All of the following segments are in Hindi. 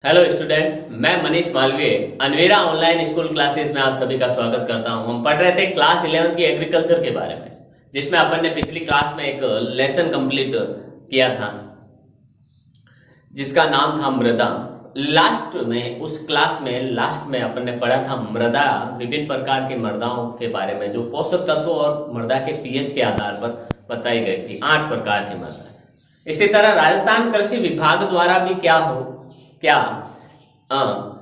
हेलो स्टूडेंट, मैं Manish Malviya Anvera online school classes में आप सभी का स्वागत करता हूं। हम पढ़ रहे थे क्लास 11 की एग्रीकल्चर के बारे में, जिसमें अपन ने पिछली क्लास में एक लेसन कंप्लीट किया था जिसका नाम था मृदा। लास्ट में उस क्लास में लास्ट में अपन ने पढ़ा था मृदा, विभिन्न प्रकार की मृदाओं के बारे में जो पोषक तत्वों और मृदा के पीएच के आधार पर बताई गई थी। 8 प्रकार की मृदा। इसी तरह राजस्थान कृषि विभाग द्वारा भी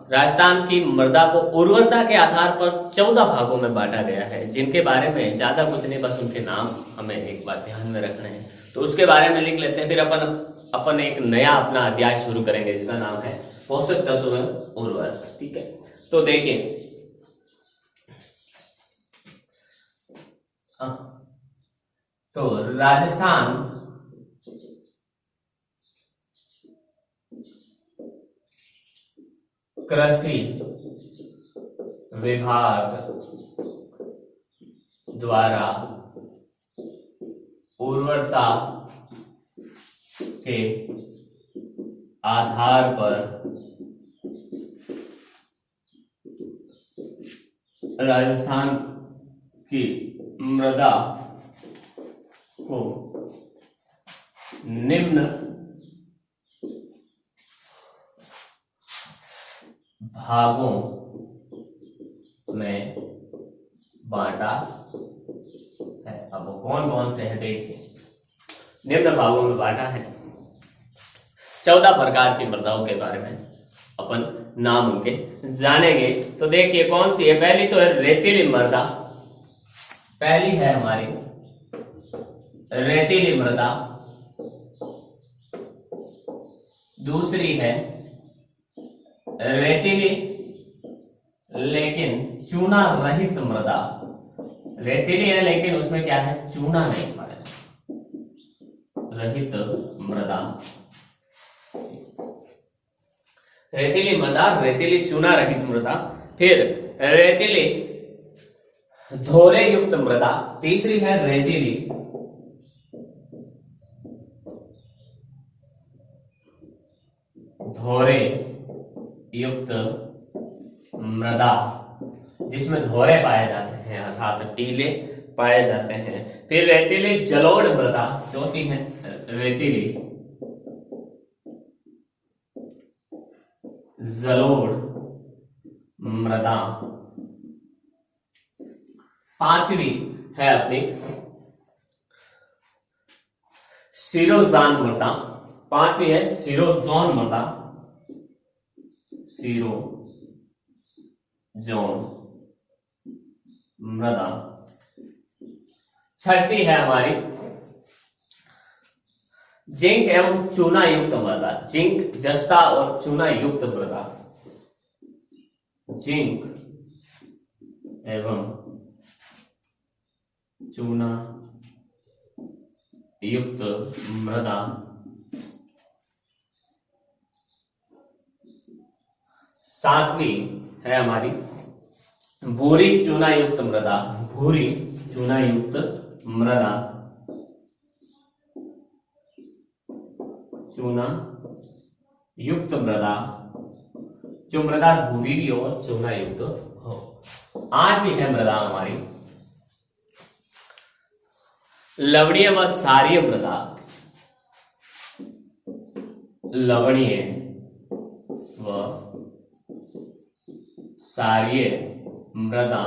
राजस्थान की मृदा को उर्वरता के आधार पर 14 भागों में बांटा गया है, जिनके बारे में ज्यादा कुछ नहीं, बस उनके नाम हमें एक बार ध्यान में रखने हैं। तो उसके बारे में लिख लेते हैं, फिर अपन एक नया अपना अध्याय शुरू करेंगे जिसका नाम है पोषक तत्व एवं उर्वरता। ठीक है, तो देखिए तो राजस्थान कृषि विभाग द्वारा उर्वरता के आधार पर राजस्थान की मृदा को निम्न भागों में बांटा है। अब वो कौन कौन से हैं देखिए। निम्न भागों में बांटा है। 14 प्रकार की मृदाओं के बारे में अपन नाम उनके जानेंगे। तो देखिए कौन सी है। पहली तो है रेतीली मृदा। पहली है हमारी रेतीली मृदा। दूसरी है रेतीली लेकिन चूना रहित मृदा। रेतीली है लेकिन उसमें क्या है, चूना नहीं है, रहित मृदा। रेतीली मृदा, रेतीली चूना रहित मृदा। फिर रेतीली धोरे युक्त मृदा। तीसरी है रेतीली धोरे युक्त मृदा, जिसमें धोरे पाए जाते हैं अर्थात टीले पाए जाते हैं। फिर रेतीली जलोढ़ मृदा। चौथी है रेतीली जलोढ़ मृदा। पांचवी है अपनी सिरोजान मृदा। पांचवी है सिरोजोन मृदा। सिरोजोन मृदा। छठी है हमारी जिंक एवं चूना युक्त मृदा। जिंक, जस्ता और चूना युक्त मृदा। जिंक एवं चूना युक्त मृदा। सातवीं है हमारी भूरी चूना युक्त मृदा। भूरी चूना युक्त मृदा। चूना युक्त मृदा, जो मृदा भूरी भी हो, चूना युक्त हो। आठवीं है मृदा हमारी लवणीय व क्षारीय मृदा। लवणीय व क्षारीय मृदा।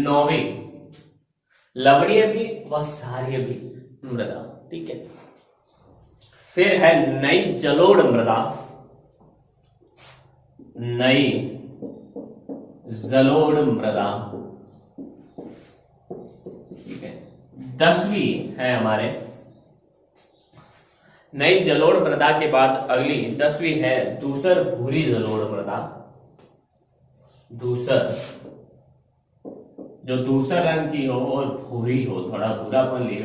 नौवीं लवणीय भी व क्षारीय भी मृदा। ठीक है, फिर है नई जलोढ़ मृदा। नई जलोढ़ मृदा। ठीक है, 10वीं है हमारे नई जलोढ़ मृदा के बाद अगली 10वीं है दूसर भूरी जलोढ़ मृदा। दूसर, जो दूसर रंग की हो और भूरी हो, थोड़ा भूरापन लिए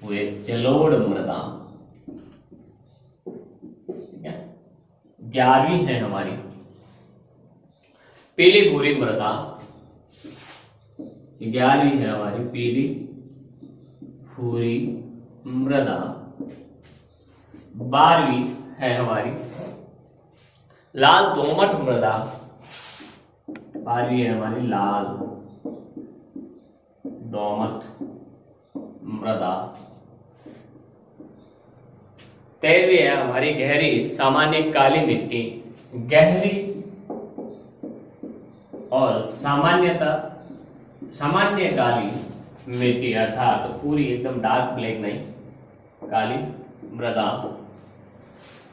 हुए जलोढ़ मृदा। ठीक है, 11वीं है हमारी पीली भूरी मृदा। 11वीं है हमारी पीली भूरी मृदा। 12वीं है हमारी लाल दोमट मृदा, बारहवीं है हमारी लाल दोमट मृदा। 13वीं है हमारी गहरी सामान्य काली मिट्टी, गहरी और सामान्य काली मिट्टी अर्थात तो पूरी एकदम डार्क ब्लैक नहीं, काली मृदा।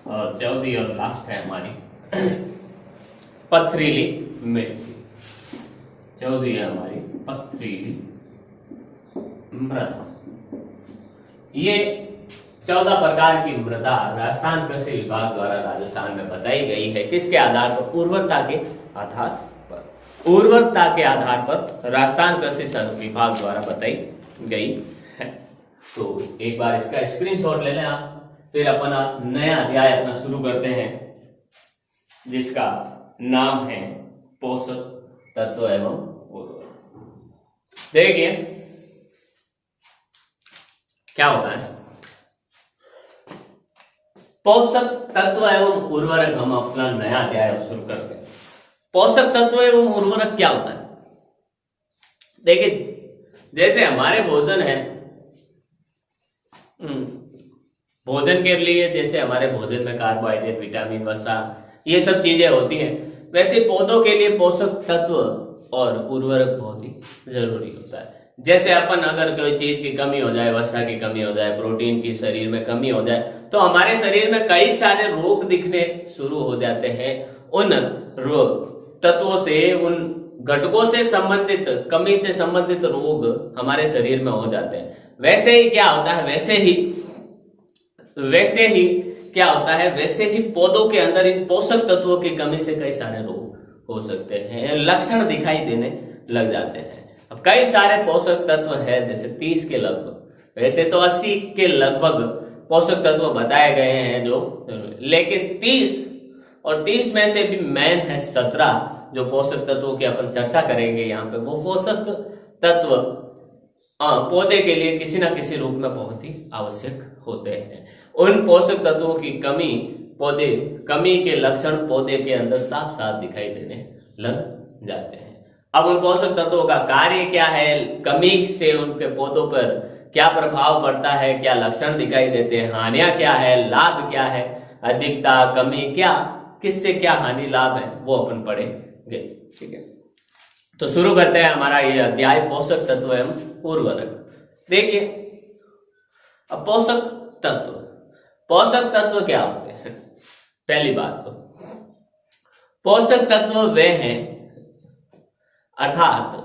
और 14वीं और लास्ट है हमारी पथरीली मिट्टी, 14वीं है हमारी पथरीली मृदा। ये 14 प्रकार की मृदा राजस्थान कृषि विभाग द्वारा राजस्थान में बताई गई है। किसके आधार पर? उर्वरता के आधार पर। उर्वरता के आधार पर राजस्थान कृषि विभाग द्वारा बताई गई है। तो एक बार इसका स्क्रीनशॉट ले लें आप, फिर अपन नया अध्याय अपना शुरू करते हैं जिसका नाम है पोषक तत्व एवं उर्वरक। देखिए क्या होता है पोषक तत्व एवं उर्वरक। हम अपना नया अध्याय शुरू करते हैं। पोषक तत्व एवं उर्वरक क्या होता है? देखिए जैसे हमारे भोजन है, भोजन के लिए जैसे हमारे भोजन में कार्बोहाइड्रेट, विटामिन, वसा ये सब चीजें होती हैं, वैसे पौधों के लिए पोषक तत्व और उर्वरक बहुत ही जरूरी होता है। जैसे अपन अगर कोई चीज की कमी हो जाए, वसा की कमी हो जाए, प्रोटीन की शरीर में कमी हो जाए, तो हमारे शरीर में कई सारे रोग दिखने शुरू हो जाते हैं। उन रोग तत्वों से, उन घटकों से संबंधित, कमी से संबंधित रोग हमारे शरीर में हो जाते हैं। वैसे ही क्या होता है, वैसे ही क्या होता है, वैसे ही पौधों के अंदर इन पोषक तत्वों की कमी से कई सारे रोग हो सकते हैं, लक्षण दिखाई देने लग जाते हैं। अब कई सारे पोषक तत्व है, जैसे 30 के लगभग, वैसे तो 80 के लगभग पोषक तत्व बताए गए हैं जो, लेकिन 30 में से भी मेन है 17 जो पोषक तत्वों की अपन चर्चा करेंगे यहाँ पे। वो पोषक तत्व पौधे के लिए किसी ना किसी रूप में बहुत ही आवश्यक होते हैं। उन पोषक तत्वों की कमी के लक्षण पौधे के अंदर साफ साफ दिखाई देने लग जाते हैं। अब उन पोषक तत्वों का कार्य क्या है, कमी से उनके पौधों पर क्या प्रभाव पड़ता है, क्या लक्षण दिखाई देते हैं, हानियां क्या है, लाभ क्या है, अधिकता, कमी क्या, किससे क्या हानि लाभ है, वो अपन पढ़ेंगे। ठीक है, तो शुरू करते हैं हमारा ये अध्याय पोषक तत्व एवं उर्वरक। देखिए अब पोषक तत्व क्या होते हैं? पहली बात तो पोषक तत्व वे हैं, अर्थात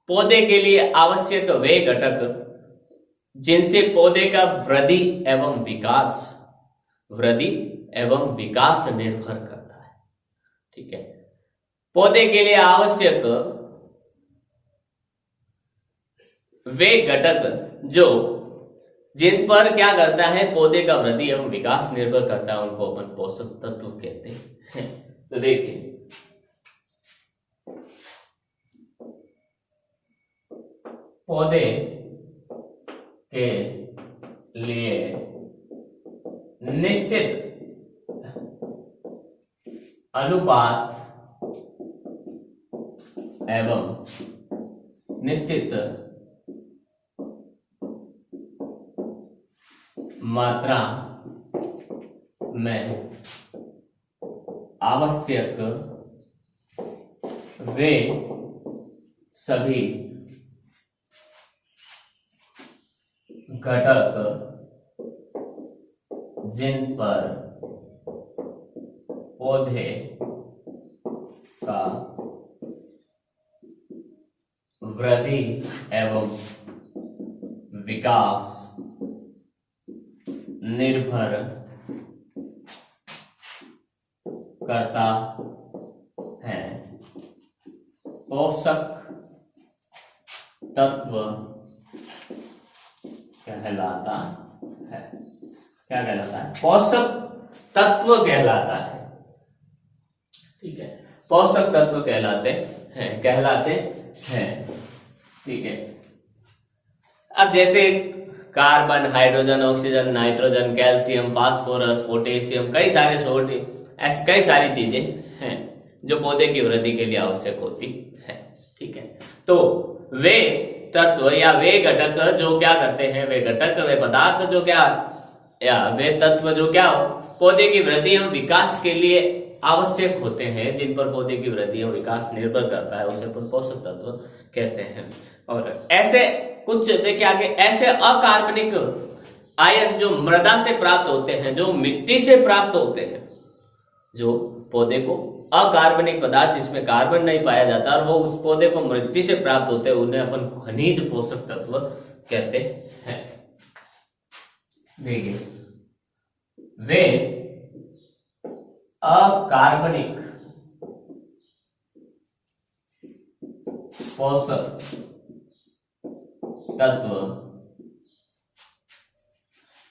पौधे के लिए आवश्यक वे घटक जिनसे पौधे का वृद्धि एवं विकास निर्भर करता है। ठीक है, पौधे के लिए आवश्यक वे घटक जिन पर क्या करता है, पौधे का वृद्धि एवं विकास निर्भर करता है, उनको अपन पोषक तत्व कहते हैं। तो देखिए पौधे के लिए निश्चित अनुपात एवं निश्चित मात्रा में आवश्यक वे सभी घटक जिन पर पौधे का वृद्धि एवं विकास निर्भर करता है, पोषक तत्व कहलाता है। क्या कहलाता है? पोषक तत्व कहलाता है। ठीक है, पोषक तत्व कहलाते हैं। ठीक है, अब जैसे carbon, hydrogen, oxygen, nitrogen, calcium, phosphorus, potassium, कई सारे सोडियम, ऐसी कई सारी चीजें हैं जो पौधे की वृद्धि के लिए आवश्यक होती है। ठीक है, तो वे तत्व या वे घटक जो क्या करते हैं, वे घटक, वे पदार्थ जो क्या, या वे तत्व जो क्या हो, पौधे की वृद्धि एवं विकास के लिए आवश्यक होते हैं, जिन पर पौधे की वृद्धि एवं विकास निर्भर करता है, उसे पोषक तत्व कहते हैं। और ऐसे कुछ देखिए आगे, ऐसे अकार्बनिक आयन जो मृदा से प्राप्त होते हैं, जो मिट्टी से प्राप्त होते हैं, जो पौधे को अकार्बनिक पदार्थ जिसमें कार्बन नहीं पाया जाता और वो उस पौधे को मिट्टी से प्राप्त होते हैं, उन्हें अपन खनिज पोषक तत्व कहते हैं। देखिए, वे अकार्बनिक पोषक तत्व,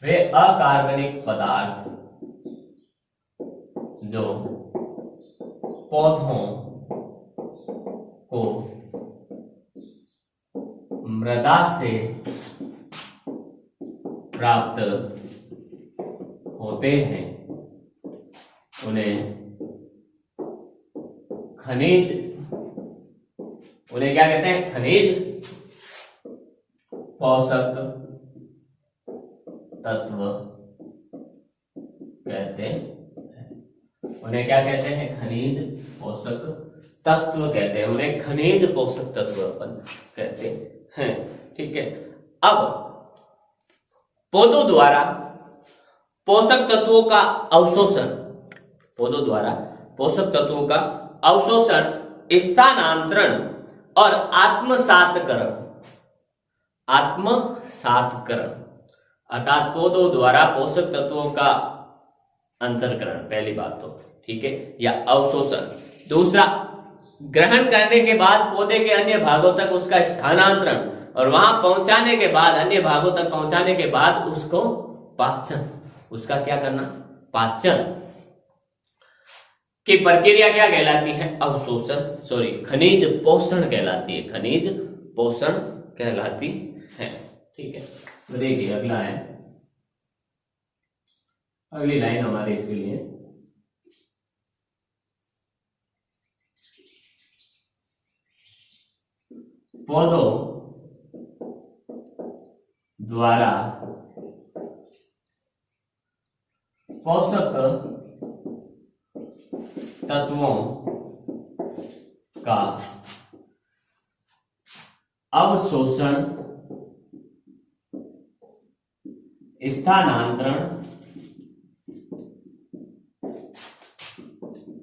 वे अकार्बनिक पदार्थ जो पौधों को मृदा से प्राप्त होते हैं, उन्हें खनिज, उन्हें क्या कहते हैं, खनिज पोषक तत्व कहते हैं। उन्हें क्या कहते हैं, खनिज पोषक तत्व कहते हैं, उन्हें खनिज पोषक तत्व अपन कहते हैं। ठीक है, अब पौधों द्वारा पोषक तत्वों का अवशोषण, पौधों द्वारा पोषक तत्वों का अवशोषण, स्थानांतरण और आत्मसातकरण, आत्मसातकरण अर्थात पौधों द्वारा पोषक तत्वों का अंतरकरण, पहली बात तो ठीक है, या अवशोषण। दूसरा, ग्रहण करने के बाद पौधे के अन्य भागों तक उसका स्थानांतरण और वहां पहुंचाने के बाद, अन्य भागों तक पहुंचाने के बाद उसको पाचन, उसका क्या करना, पाचन की प्रक्रिया क्या कहलाती है, अवशोषण, सॉरी खनिज पोषण कहलाती है, खनिज पोषण कहलाती है। ठीक है, तो देखिए अगला है, अगली लाइन हमारे इसके लिए, पौधों द्वारा पोषक तत्वों का अवशोषण, स्थानांतरण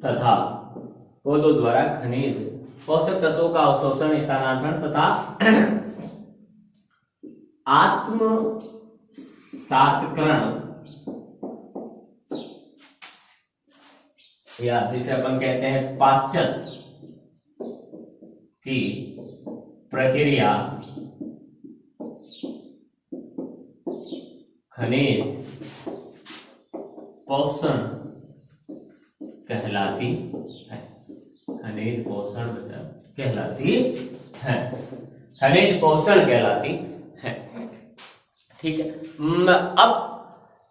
तथा पौधों द्वारा खनिज पोषक तत्वों का अवशोषण, स्थानांतरण तथा आत्मसातकरण, या जिसे अपन कहते हैं पाचन की प्रक्रिया खनिज पोषण कहलाती है, खनिज पोषण कहलाती है, खनिज पोषण कहलाती है। ठीक है, अब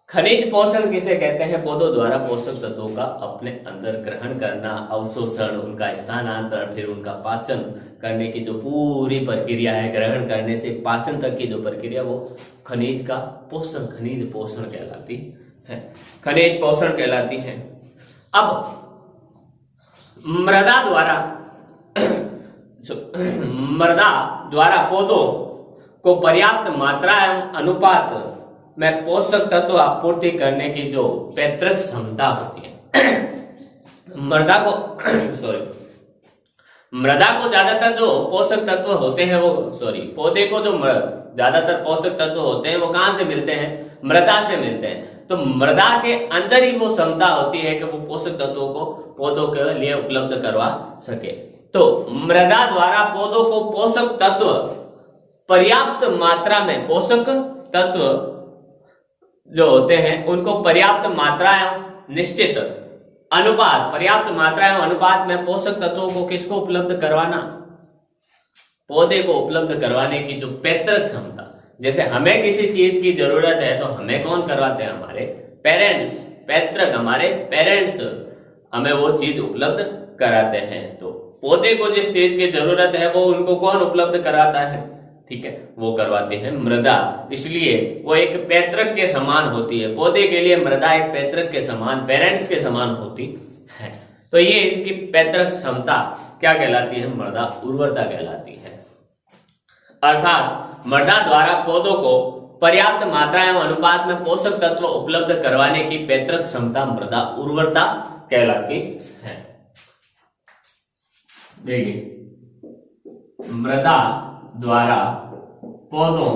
खनिज पोषण किसे कहते हैं, पौधों द्वारा पोषक तत्वों का अपने अंदर ग्रहण करना, अवशोषण, उनका स्थानांतरण, फिर उनका पाचन करने की जो पूरी प्रक्रिया है, ग्रहण करने से पाचन तक की जो प्रक्रिया, वो खनिज का पोषण, खनिज पोषण कहलाती है, खनिज पोषण कहलाती है। अब मृदा द्वारा पौधों को पर्याप्त मात्रा एवं अनुपात में पोषक तत्व आपूर्ति करने की जो पैतृक क्षमता होती है, मृदा को ज्यादातर जो पोषक तत्व होते हैं वो, पौधे को जो ज्यादातर पोषक तत्व होते हैं वो कहां से मिलते हैं, मृदा से मिलते हैं। तो मृदा के अंदर ही वो क्षमता होती है कि वो पोषक तत्वों को पौधों के लिए उपलब्ध करवा सके। तो मृदा द्वारा पौधों को पोषक तत्व पर्याप्त मात्रा में, पोषक तत्व जो होते हैं उनको पर्याप्त मात्रा एवं निश्चित अनुपात, पर्याप्त मात्रा एवं अनुपात में पोषक तत्वों को किसको उपलब्ध करवाना, पौधे को उपलब्ध करवाने की जो पैतृक क्षमता, जैसे हमें किसी चीज की जरूरत है तो हमें कौन करवाते हैं? हमारे पेरेंट्स, पैतृक, हमारे पेरेंट्स हमें वो चीज उपलब्ध कराते हैं। तो पौधे को जिस चीज की जरूरत है वो उनको कौन उपलब्ध कराता है? ठीक है, वो करवाती है मृदा। इसलिए वो एक पैतृक के समान होती है। पौधे के लिए मृदा एक पैतृक के समान, पेरेंट्स के समान होती है। तो ये इसकी पैतृक क्षमता क्या कहलाती है? मृदा उर्वरता कहलाती है। अर्थात मृदा द्वारा पौधों को पर्याप्त मात्रा एवं अनुपात में पोषक तत्व उपलब्ध करवाने की पैतृक क्षमता मृदा उर्वरता कहलाती है। देखिए, मृदा द्वारा पौधों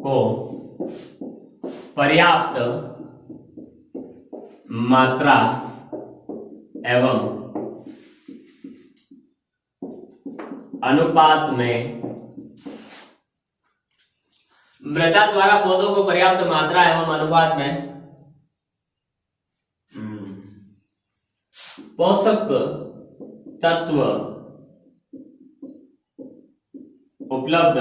को पर्याप्त मात्रा एवं अनुपात में, मृदा द्वारा पौधों को पर्याप्त मात्रा एवं अनुपात में पोषक तत्व उपलब्ध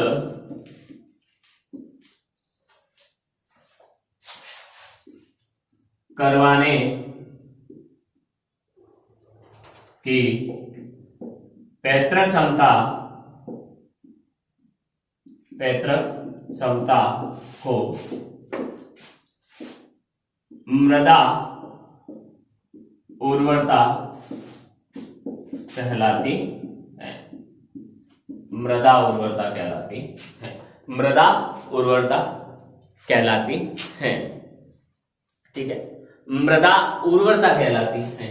करवाने की पैतृक क्षमता को मृदा उर्वरता कहलाती है। मृदा उर्वरता कहलाती है। मृदा उर्वरता कहलाती है। ठीक है, मृदा उर्वरता कहलाती है।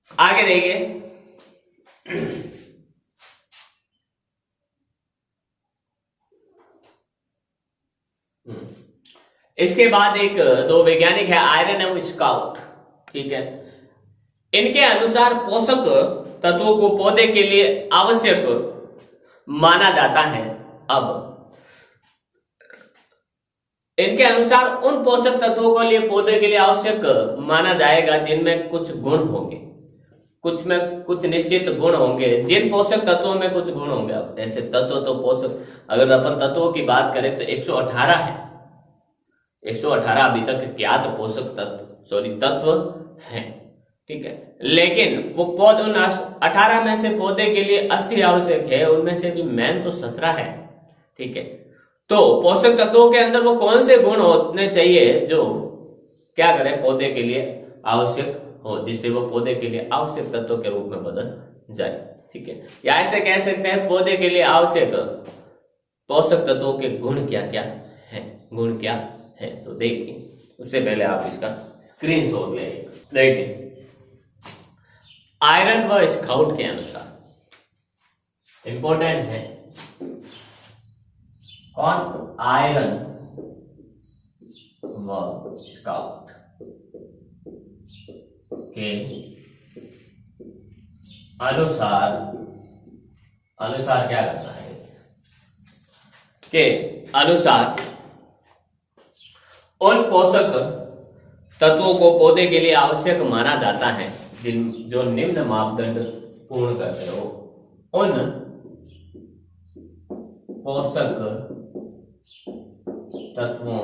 आगे देखिए, इसके बाद एक दो वैज्ञानिक है, आयरन एवं स्काउट। ठीक है, इनके अनुसार पोषक तत्वों को पौधे के लिए आवश्यक माना जाता है। अब इनके अनुसार उन पोषक तत्वों को लिए पौधे के लिए आवश्यक माना जाएगा जिनमें कुछ गुण होंगे, कुछ में कुछ निश्चित गुण होंगे। जिन पोषक तत्वों में कुछ गुण होंगे, अब ऐसे तत्व तो पोषक, अगर अपन तत्वों की बात करें तो 118 है। 118 अभी तक ज्ञात पोषक तत्व हैं। ठीक है, लेकिन वो पौधे 18 में से पौधे के लिए 80 आवश्यक है, उनमें से भी मेन तो 17 है। ठीक है, तो पोषक तत्वों के अंदर वो कौन से गुण होने चाहिए जो क्या करें पौधे के लिए आवश्यक हो, जिससे वो पौधे के लिए आवश्यक तत्व के रूप में बदल जाए। ठीक है, या ऐसे कह सकते हैं पौधे के लिए आवश्यक पोषक तत्वों के गुण क्या क्या है, गुण क्या है। तो देखिए, उससे पहले आप इसका स्क्रीनशॉट ले। देखिए, आयरन व स्काउट के अनुसार इंपॉर्टेंट है कौन? आयरन व स्काउट के अनुसार क्या करना है के अनुसार उन पोषक तत्वों को पौधे के लिए आवश्यक माना जाता है जो निम्न मापदंड पूर्ण करते हो। उन पोषक तत्वों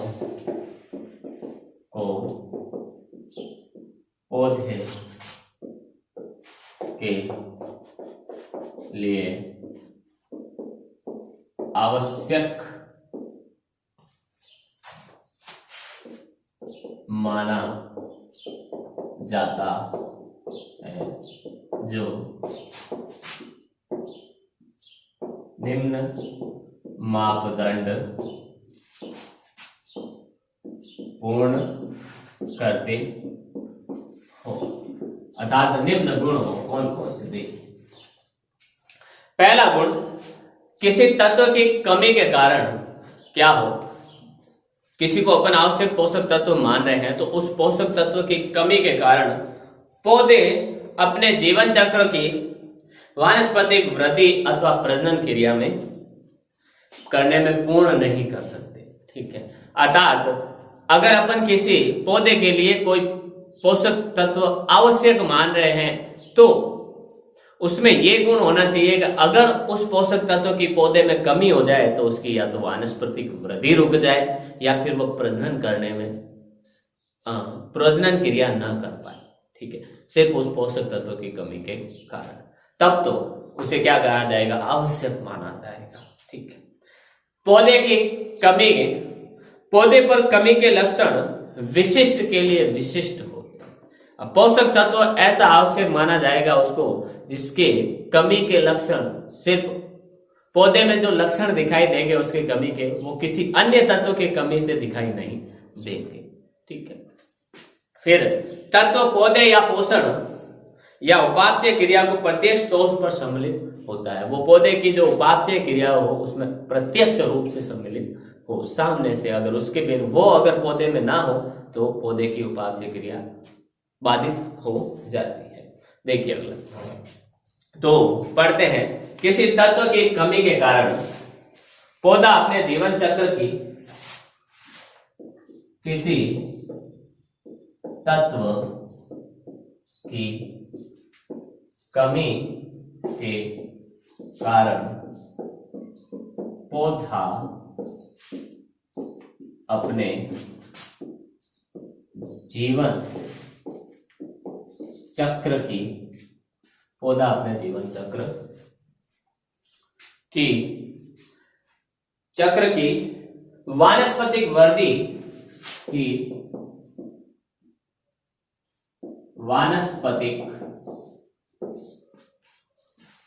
को पौधे के लिए आवश्यक माना जाता है जो निम्न मापदंड पूर्ण करते हो, अर्थात निम्न गुण हो। कौन कौन से? देखिए, पहला गुण, किसी तत्व की कमी के कारण क्या हो, किसी को अपन आवश्यक पोषक तत्व मान रहे हैं तो उस पोषक तत्व की कमी के कारण पौधे अपने जीवन चक्र की वानस्पतिक वृद्धि अथवा प्रजनन क्रिया में करने में पूर्ण नहीं कर सकते। ठीक है, अर्थात अगर अपन किसी पौधे के लिए कोई पोषक तत्व आवश्यक मान रहे हैं तो उसमें ये गुण होना चाहिए कि अगर उस पोषक तत्व की पौधे में कमी हो जाए तो उसकी या तो वानस्पतिक वृद्धि रुक जाए या फिर वो प्रजनन करने में प्रजनन क्रिया न कर पाए। ठीक है, सिर्फ उस पोषक तत्व की कमी के कारण, तब तो उसे क्या कहा जाएगा, आवश्यक माना जाएगा। ठीक है, पौधे की कमी, पौधे पर कमी के लक्षण विशिष्ट के लिए विशिष्ट होते हैं। अब पोषक तत्व ऐसा आवश्यक माना जाएगा उसको जिसके कमी के लक्षण सिर्फ पौधे में जो लक्षण दिखाई देंगे उसके कमी के, वो किसी अन्य तत्व के कमी से दिखाई नहीं देंगे। ठीक है, फिर तत्व पौधे या पोषण या उपापचय क्रिया को प्रत्यक्ष तौर पर सम्मिलित होता है। वो पौधे की जो उपापचय क्रिया हो उसमें प्रत्यक्ष रूप से सम्मिलित हो, सामने से अगर उसके बिन वो अगर पौधे में ना हो तो पौधे की उपापचय क्रिया बाधित हो जाती है। देखिए अगला, तो पढ़ते हैं, किसी तत्व की कमी के कारण पौधा अपने जीवन चक्र की, किसी तत्व की कमी के कारण पौधा अपने जीवन चक्र की, पौधा अपने जीवन चक्र की वानस्पतिक वृद्धि की, वानस्पतिक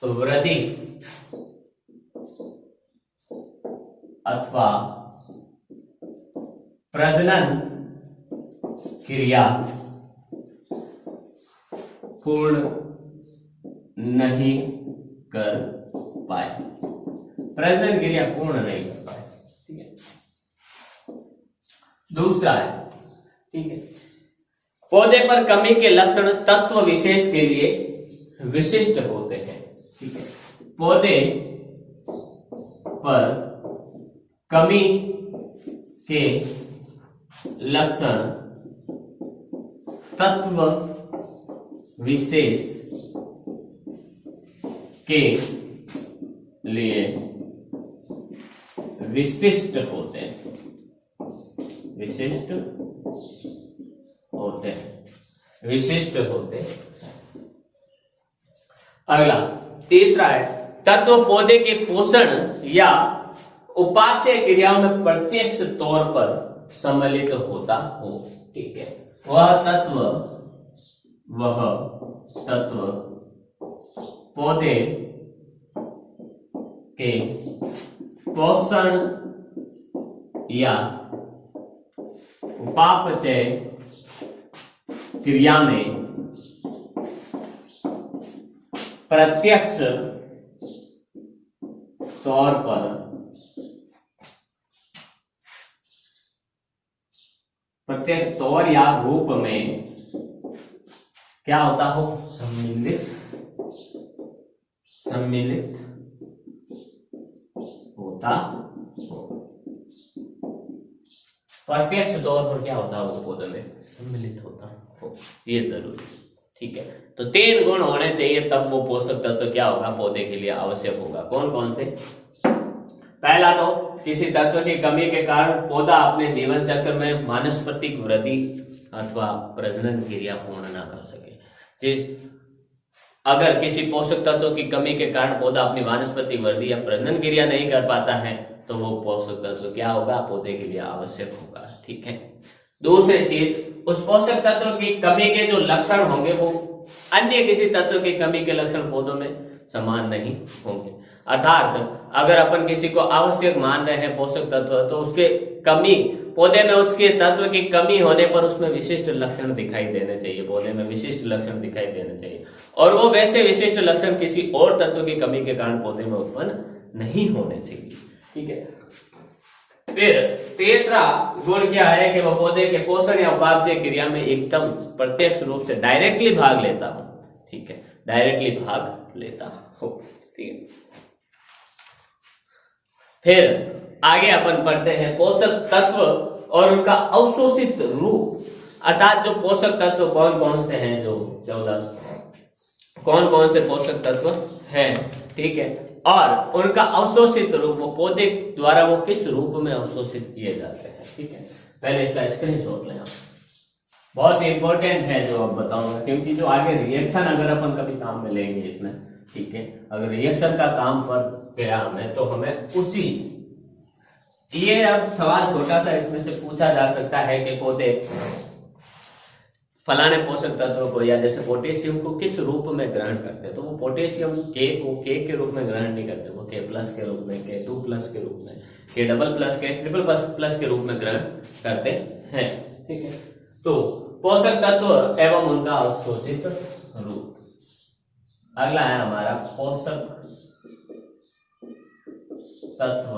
वृद्धि अथवा प्रजनन क्रिया पूर्ण नहीं कर पाए, प्रजनन क्रिया पूर्ण नहीं कर पाए। ठीक है, दूसरा है, ठीक है, पौधे पर कमी के लक्षण तत्व विशेष के लिए विशिष्ट होते हैं। ठीक है, पौधे पर कमी के लक्षण तत्व विशेष के लिए विशिष्ट होते हैं, विशिष्ट होते हैं, विशिष्ट होते हैं। अगला तीसरा है, तत्व पौधे के पोषण या उपापचय क्रियाओं में प्रत्यक्ष तौर पर सम्मिलित होता हो। ठीक है, वह तत्व पौधे के पोषण या उपापचय क्रिया में प्रत्यक्ष तौर पर प्रत्यक्ष तौर या रूप में क्या होता हो, सम्मिलित होता हो। प्रत्यक्ष तौर पर क्या होता हो, पौधे में सम्मिलित होता हो, ये जरूरी। ठीक है, तो 3 गुण होने चाहिए तब वो पोषक तत्व क्या होगा, पौधे के लिए आवश्यक होगा। कौन कौन से? पहला तो किसी तत्व की कमी के कारण पौधा अपने जीवन चक्र में वानस्पतिक वृद्धि अथवा प्रजनन क्रिया पूर्ण ना कर सके। अगर किसी पोषक तत्व की कमी के कारण पौधा अपनी वानस्पतिक वृद्धि या प्रजनन क्रिया नहीं कर पाता है तो वो पोषक तत्व क्या होगा, पौधे के लिए आवश्यक होगा। ठीक है, दूसरी चीज, उस पोषक तत्व की कमी के जो लक्षण होंगे वो अन्य किसी तत्व की कमी के लक्षण पौधों में समान नहीं होंगे। अर्थात अगर अपन किसी को आवश्यक मान रहे हैं पोषक तत्व, तो उसके कमी, पौधे में उसके तत्व की कमी होने पर उसमें विशिष्ट लक्षण दिखाई देने चाहिए, पौधे में विशिष्ट लक्षण दिखाई देने चाहिए, और वो वैसे विशिष्ट लक्षण किसी और तत्व की कमी के कारण पौधे में उत्पन्न नहीं होने चाहिए। ठीक है, फिर तीसरा गुण क्या है कि वह पौधे के पोषण या उपापचय क्रिया में एकदम प्रत्यक्ष रूप से डायरेक्टली भाग लेता हो। ठीक है, डायरेक्टली भाग लेता हो। ठीक है, फिर आगे अपन पढ़ते हैं पोषक तत्व और उनका अवशोषित रूप, अर्थात जो पोषक तत्व कौन कौन से हैं, जो 14 कौन कौन से पोषक तत्व हैं, ठीक है, और उनका अवशोषित रूप, वो पौधे द्वारा वो किस रूप में अवशोषित किए जाते हैं, ठीक है। पहले इसका स्क्रीनशॉट लें आप, बहुत इंपॉर्टेंट है जो अब बताऊंगा, क्योंकि जो आगे रिएक्शन अगर अपन कभी काम में लेंगे इसमें, ठीक है, अगर रिएक्शन का काम पर गया हमें तो हमें उसी, ये अब सवाल छोटा सा इसमें से पूछा जा सकता है कि पौधे फलाने पोषक तत्व को या जैसे पोटेशियम को किस रूप में ग्रहण करते हैं, तो वो पोटेशियम के रूप में ग्रहण नहीं करते, वो K+ के रूप में, K2+ के रूप में, K++ के ट्रिपल+ के रूप में ग्रहण करते हैं, ठीक है। तो पोषक तत्व एवं उनका अवशोषित रूप। अगला है हमारा पोषक तत्व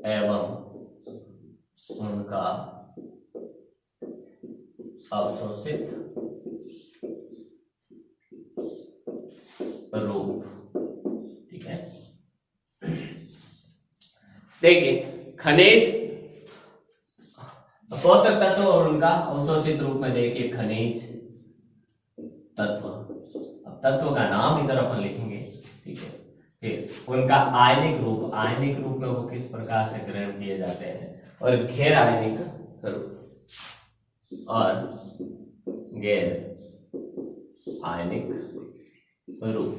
एवं उनका अवशोषित रूप, ठीक है। देखिए खनिज, पोषक तत्व और उनका अवशोषित रूप में देखिए खनिज तत्व, अब तत्व का नाम इधर अपन लिखेंगे, ठीक है। फिर उनका आयनिक रूप, आयनिक रूप में वो किस प्रकार से ग्रहण किए जाते हैं, और गैर आयनिक रूप और गैर आयनिक रूप,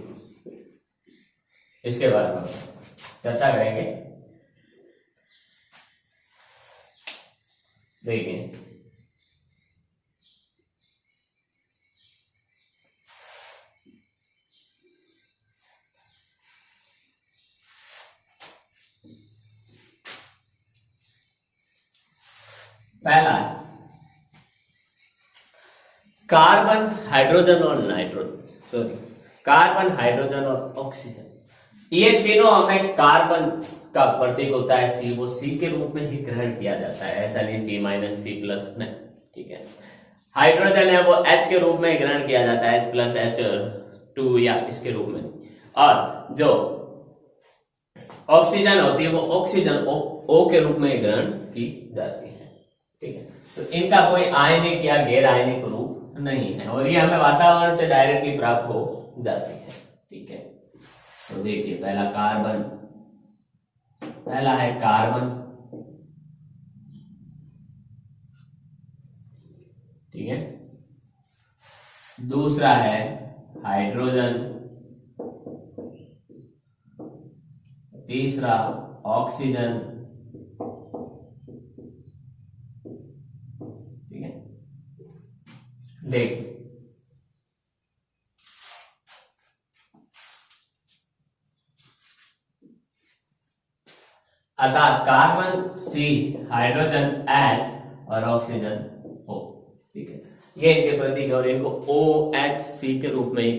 इसके बारे में चर्चा करेंगे। देखिए पहला है कार्बन, हाइड्रोजन और कार्बन, हाइड्रोजन और ऑक्सीजन, ये तीनों हमें, कार्बन का प्रतीक होता है C, वो C के रूप में ही ग्रहण किया जाता है, ऐसा नहीं C-C+ नहीं, ठीक है। हाइड्रोजन है वो H के रूप में ग्रहण किया जाता है, H+H2 या इसके रूप में, और जो ऑक्सीजन होती है वो ऑक्सीजन O के रूप में ग्रहण की जाती है, ठीक है। तो इनका कोई आयनिक या गैर आयनिक रूप नहीं है, और ये हमें वातावरण से डायरेक्टली प्राप्त हो जाती है, ठीक है। तो देखिए पहला कार्बन, पहला है कार्बन, ठीक है। दूसरा है हाइड्रोजन, तीसरा ऑक्सीजन, ठीक है। देख अर्थात कार्बन C, हाइड्रोजन H और ऑक्सीजन O, ठीक है। ये इनके प्रतीक और इनको OHC के रूप में ही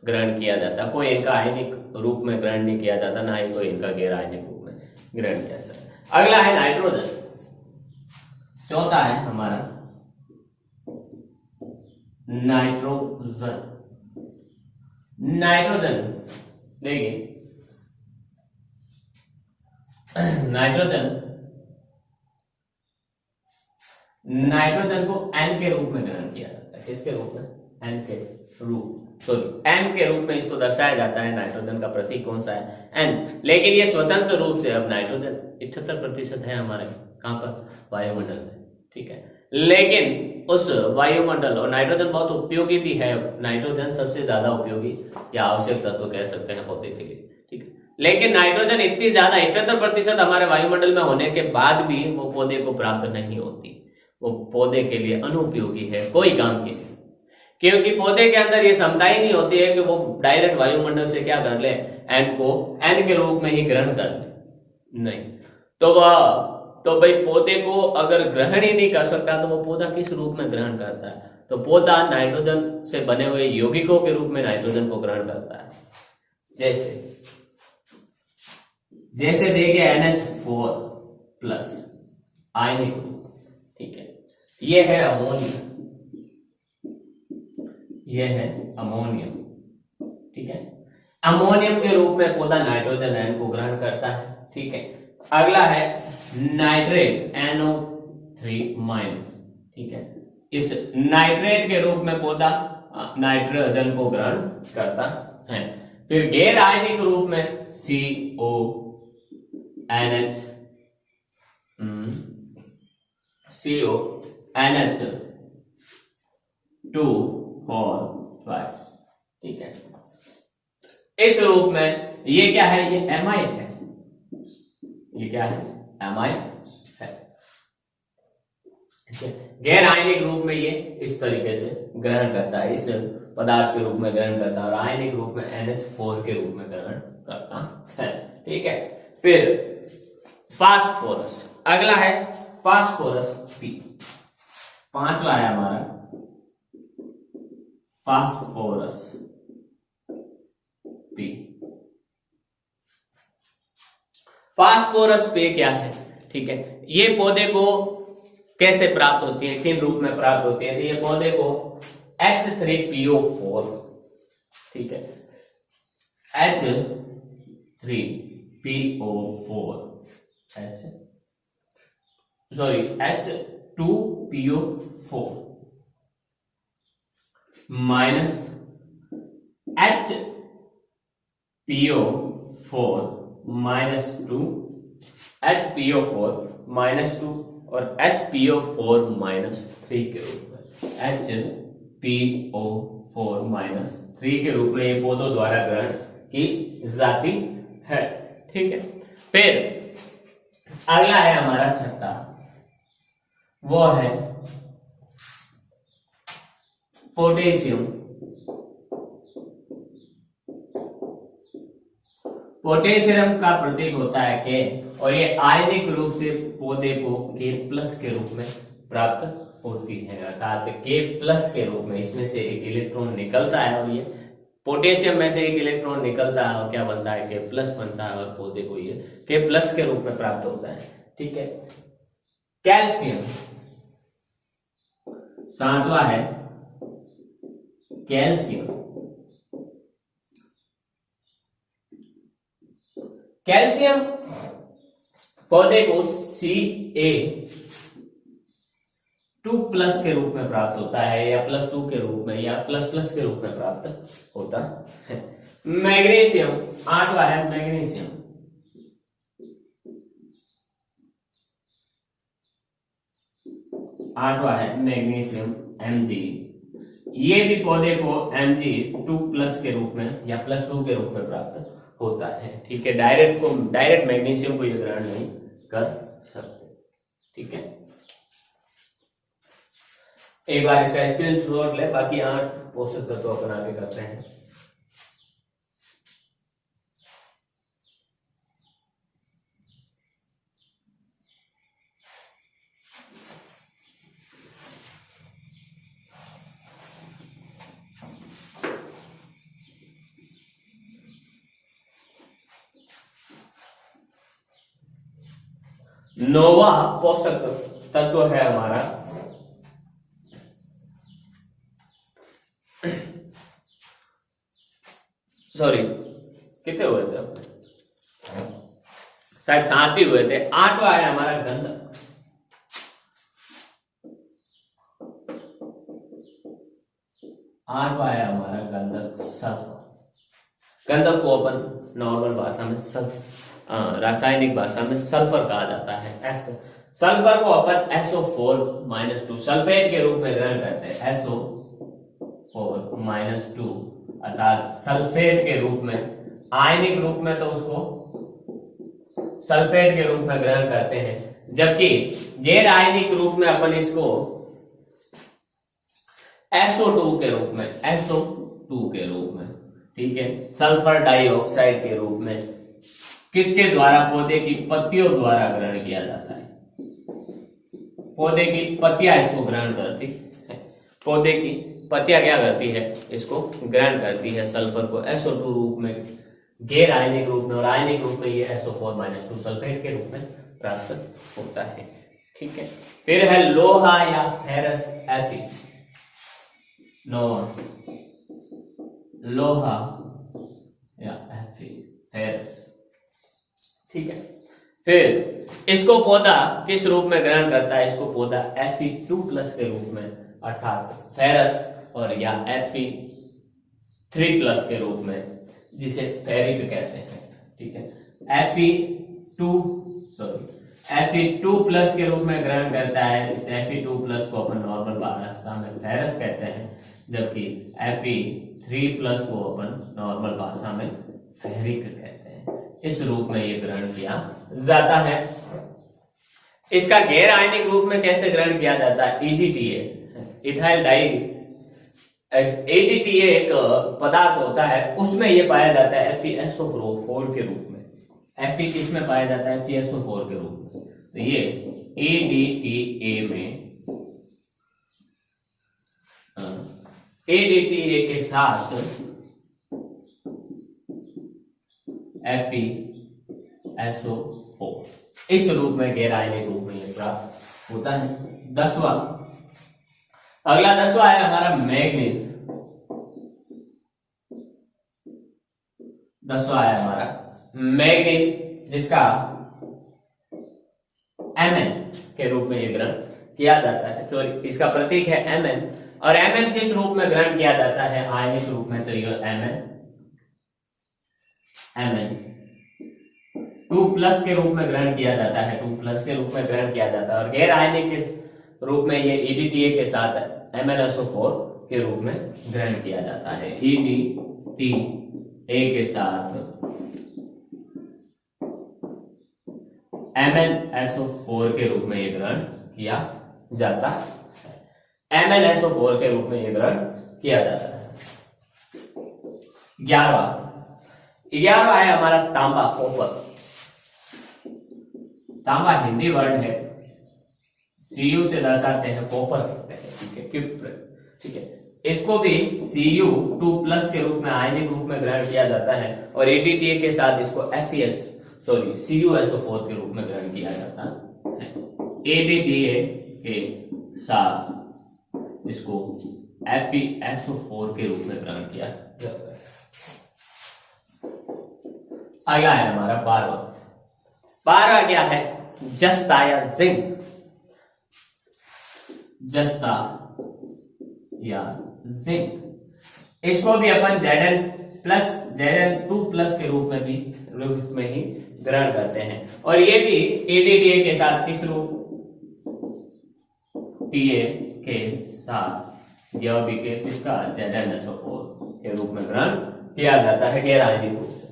ग्रहण किया जाता है, कोई इनका आयनिक रूप में ग्रहण नहीं किया जाता, ना ही कोई इनका गैर आयनिक रूप में ग्रहण किया जाता है। अगला है नाइट्रोजन, चौथा है हमारा नाइट्रोजन। नाइट्रोजन देखिए नाइट्रोजन, नाइट्रोजन को N के रूप में ग्रहण किया जाता है, किसके रूप में, N के रूप, N के रूप में इसको दर्शाया जाता है। नाइट्रोजन का प्रतीक कौन सा है, N, लेकिन ये स्वतंत्र रूप से, अब नाइट्रोजन 78% है हमारे कहां पर, वायुमंडल में, ठीक है। लेकिन उस वायुमंडल, और नाइट्रोजन बहुत उपयोगी भी है, नाइट्रोजन सबसे ज्यादा उपयोगी या आवश्यक तत्व कह सकते हैं पौधे के लिए, ठीक है। लेकिन नाइट्रोजन इतनी ज्यादा 78% हमारे वायुमंडल में होने के बाद भी वो पौधे को प्राप्त नहीं होती, वो पौधे के लिए अनुपयोगी है, कोई काम के लिए, क्योंकि पौधे के अंदर ये क्षमता ही नहीं होती है कि वो डायरेक्ट वायुमंडल से क्या कर ले, N को N के रूप में ही ग्रहण कर ले, नहीं। तो वह, तो भाई पौधे को अगर ग्रहण ही नहीं कर सकता तो वो पौधा किस रूप में ग्रहण करता है, तो पौधा नाइट्रोजन से बने हुए यौगिकों के रूप में नाइट्रोजन को ग्रहण करता है। जैसे देखिए NH4+ आयनिक रूप, ठीक है। ये है अमोनिया, ये है अमोनियम, ठीक है। अमोनियम के रूप में पौधा नाइट्रोजन N को ग्रहण करता है, ठीक है। अगला है नाइट्रेट NO3-, ठीक है। इस नाइट्रेट के रूप में पौधा नाइट्रोजन को ग्रहण करता है। फिर गैर आयनिक रूप में CONH2 होल ट्वाइस, ठीक है। इस रूप में ये क्या है, ये एमाइड है, ये क्या है, एमाइड है। गैर आयनिक रूप में ये इस तरीके से ग्रहण करता है, इस पदार्थ के रूप में ग्रहण करता है, और आयनिक रूप में NH4 के रूप में ग्रहण करता है, ठीक है। फिर फास्फोरस, अगला है फास्फोरस P, पांचवा है हमारा फास्फोरस P। फास्फोरस P क्या है, ठीक है। ये पौधे को कैसे प्राप्त होती है, किन रूप में प्राप्त होती है, तो ये पौधे को H3PO4, ठीक है, H2PO4 माइनस HPO4 -2, HPO4 -2 और HPO4 -3 के रूप में, HPO4 -3 के रूप में ये पौधों द्वारा ग्रहण की जाती है, ठीक है। फिर अगला है हमारा छठा, वो है पोटेशियम। पोटेशियम का प्रतीक होता है K, और ये आयनिक रूप से पौधे को K+ के रूप में प्राप्त होती है, अर्थात K+ के रूप में इसमें से एक इलेक्ट्रॉन निकलता है, और ये पोटेशियम में से एक इलेक्ट्रॉन निकलता है और क्या बनता है, K+ बनता है, और पौधे को ये K+ के रूप में प्राप्त होता है, ठीक है। कैल्शियम, सातवां है कैल्शियम। कैल्शियम पौधे को Ca2+ के रूप में प्राप्त होता है, या +2 के रूप में, या ++ के रूप में प्राप्त होता है। मैग्नीशियम, आठवां है मैग्नीशियम। आठवां है मैग्नीशियम Mg। ये भी पौधे को Mg2+ के रूप में या +2 के रूप में प्राप्त होता है, ठीक है। डायरेक्ट मैग्नीशियम को ये ग्रहण नहीं कर सकते, ठीक है। एक बार इसका स्क्रीनशॉट ले, बाकी 8 पोषक तत्व अपन आगे करते हैं। नौवा पोषक तत्व है हमारा सॉरी कितने हुए थे अपने, शायद 7 ही हुए थे। 8वां है हमारा गंधक। आठवां है हमारा गंधक सल्फर। गंधक को अपन नॉर्मल भाषा में रासायनिक भाषा में सल्फर कहा जाता है। सल्फर को अपन SO4-2 सल्फेट के रूप में ग्रहण करते हैं, SO4-2 अर्थात सल्फेट के रूप में। आयनिक रूप में तो उसको सल्फेट के रूप में ग्रहण करते हैं, जबकि गैर आयनिक रूप में अपन इसको SO2 के रूप में, SO2 के रूप में, ठीक है, सल्फर डाइऑक्साइड के रूप में किसके द्वारा, पौधे की पत्तियों द्वारा ग्रहण किया जाता है। पौधे की पत्तियां इसको ग्रहण करती है, पौधे की पत्तियां क्या करती है, इसको ग्रहण करती है सल्फर को SO2 रूप में, गैर आयनिक रूप में, और आयनिक रूप में ये SO4-2 सल्फेट के रूप में प्राप्त होता है, ठीक है। फिर है लोहा या फेरस Fe। लोहा या Fe फेरस, ठीक है। फिर इसको पौधा किस रूप में ग्रहण करता है, इसको पौधा Fe2+ के रूप में, अर्थात फेरस और या Fe3+ के रूप में, जिसे फेरिक कहते हैं। ठीक है, Fe2+ के रूप में ग्रहण करता है। इस Fe2+ को अपन नॉर्मल भाषा में फेरस कहते हैं, जबकि Fe3+ को अपन नॉर्मल भाषा में फेरिक कहते हैं। इस रूप में ये ग्रहण किया जाता है। इसका गैर आयनिक रूप में कैसे ग्रहण किया जाता है? EDTA, इथाइल डाई EDTA एक पदार्थ होता है, उसमें ये पाया जाता है FeSO4 के रूप में। Fe किसमें पाया जाता है? FeSO4 के रूप में। तो ये EDTA के साथ FeSO4 इस रूप में, गैर आयनिक रूप में ये प्राप्त होता है। अगला 10वां है हमारा मैग्नीज। 10वां है हमारा मैग्नीज, जिसका Mn के रूप में ये ग्रहण किया जाता है। तो इसका प्रतीक है Mn, और Mn किस रूप में ग्रहण किया जाता है? आयनिक रूप में। तो ये Mn2+ के रूप में ग्रहण किया जाता है। 2+ के रूप में ग्रहण किया जाता है, और गैर आयनिक के रूप में ये EDTA के साथ MnSO4 के रूप में ग्रहण किया जाता है। EDTA के साथ MnSO4 के रूप में ये ग्रहण किया जाता है। MnSO4 के रूप में ये ग्रहण किया जाता है। 11वां है हमारा तांबा, कॉपर। तांबा हिंदी वर्ड है, Cu से दर्शाते हैं, कॉपर कहते हैं। ठीक है, ठीक है, इसको भी Cu2+ के रूप में, आयनिक रूप में ग्रहण किया जाता है, और EDTA के साथ इसको CuSO4 के रूप में ग्रहण किया जाता है। EDTA के साथ इसको FeSO4 के रूप में ग्रहण किया जाता है। आया है हमारा 12वां क्या है? जस्ता या जिंक। जस्ता या जिंक, इसको भी अपन Zn2+ के रूप में ही ग्रहण करते हैं, और ये भी EDTA के साथ किस रूप? TA के साथ, यह भी के किसका? ZnSO4 के रूप में ग्रहण किया जाता है, गैर आयनिक रूप से।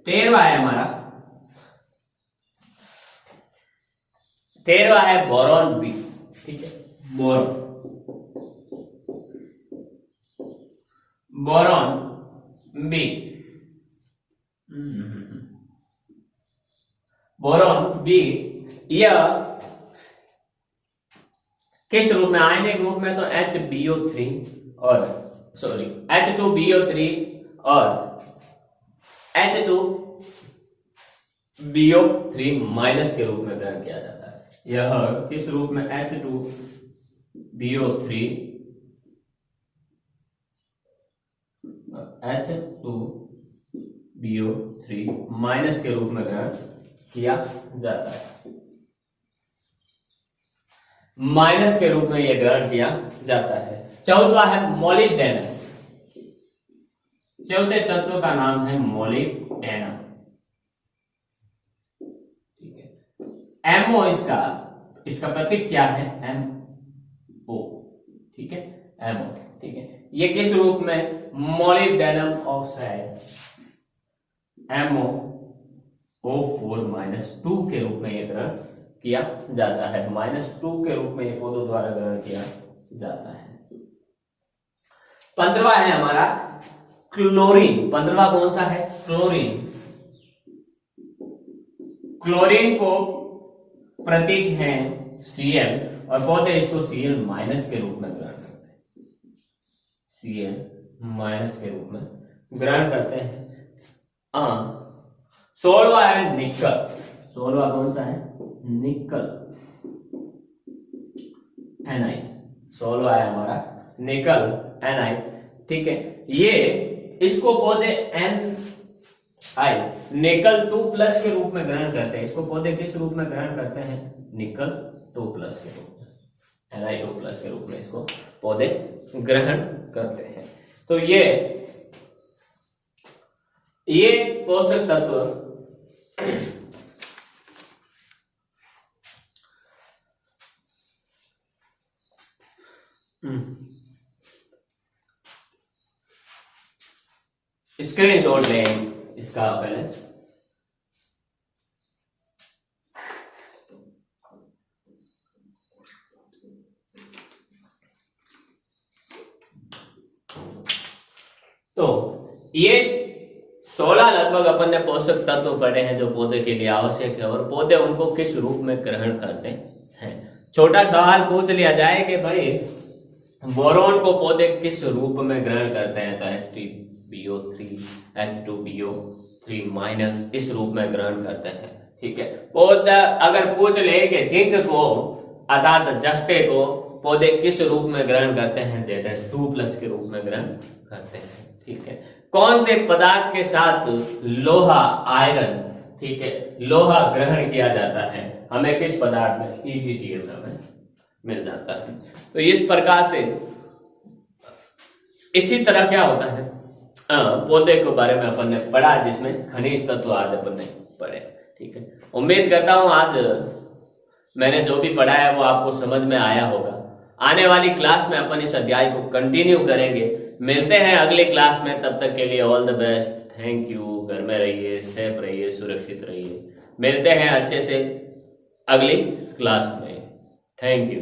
13वां है हमारा, 13वां है बोरॉन बी। ठीक है, बोरॉन बी। बोरॉन बी यह किस रूप में? आयनिक रूप में तो H2BO3 और H2BO3- के रूप में ग्रहण किया जाता है। यह किस रूप में? H2BO3- के रूप में ग्रहण किया जाता है। माइनस के रूप में यह ग्रहण किया जाता है। 14वां है मोलिब्डेनम। चौथे तत्व का नाम है मोलिब्डेनम। ठीक है, MO इसका प्रतीक क्या है? MO। ठीक है, MO। ठीक है, ये किस रूप में? मोलिब्डेनम ऑक्साइड MoO4-2 के रूप में यह ग्रहण किया जाता है। -2 के रूप में ये पौधों द्वारा ग्रहण किया जाता है। 15वां है हमारा क्लोरीन। 15वां कौन सा है? क्लोरीन। क्लोरीन को प्रतीक है Cl, और पौधे इसको Cl- के रूप में ग्रहण करते हैं। Cl- के रूप में ग्रहण करते हैं। 16वां है निकल। 16वां कौन सा है? निकल Ni। 16वां है हमारा निकल Ni। ठीक है, ये इसको पौधे Ni निकल 2+ के रूप में ग्रहण करते हैं। इसको पौधे किस रूप में ग्रहण करते हैं? निकल 2+ के रूप में। Na2+ के रूप में इसको पौधे ग्रहण करते हैं। तो ये पोषक तत्व स्क्रीनशॉट लें इसका पहले। तो ये 16 लगभग अपन ने पोषक तत्व पढ़े हैं जो पौधे के लिए आवश्यक है, और पौधे उनको किस रूप में ग्रहण करते हैं। छोटा सवाल पूछ लिया जाए कि भाई बोरॉन को पौधे किस रूप में ग्रहण करते हैं, तो H3PO3 H2PO3- इस रूप में ग्रहण करते हैं। ठीक है, पौधा अगर पूछ ले कि जिंक को अर्थात जस्ते को पौधे किस रूप में ग्रहण करते हैं, Zn2+ के रूप में ग्रहण करते हैं। ठीक है, कौन से पदार्थ के साथ लोहा आयरन, ठीक है, लोहा ग्रहण किया जाता है, हमें किस पदार्थ में, EgTl हमें मिल जाता है। तो इस प्रकार से इसी तरह क्या होता है, पौधे के बारे में अपन ने पढ़ा जिसमें खनिज तत्व आज अपन ने पढ़े। ठीक है, उम्मीद करता हूं आज मैंने जो भी पढ़ा है वो आपको समझ में आया होगा। आने वाली क्लास में अपन इस अध्याय को कंटिन्यू करेंगे। मिलते हैं अगली क्लास में, तब तक के लिए all the best, thank you. घर में रहिए, सेफ रहिए, सुरक्षित रहिए। मिलते हैं अच्छे से अगली क्लास में। Thank you.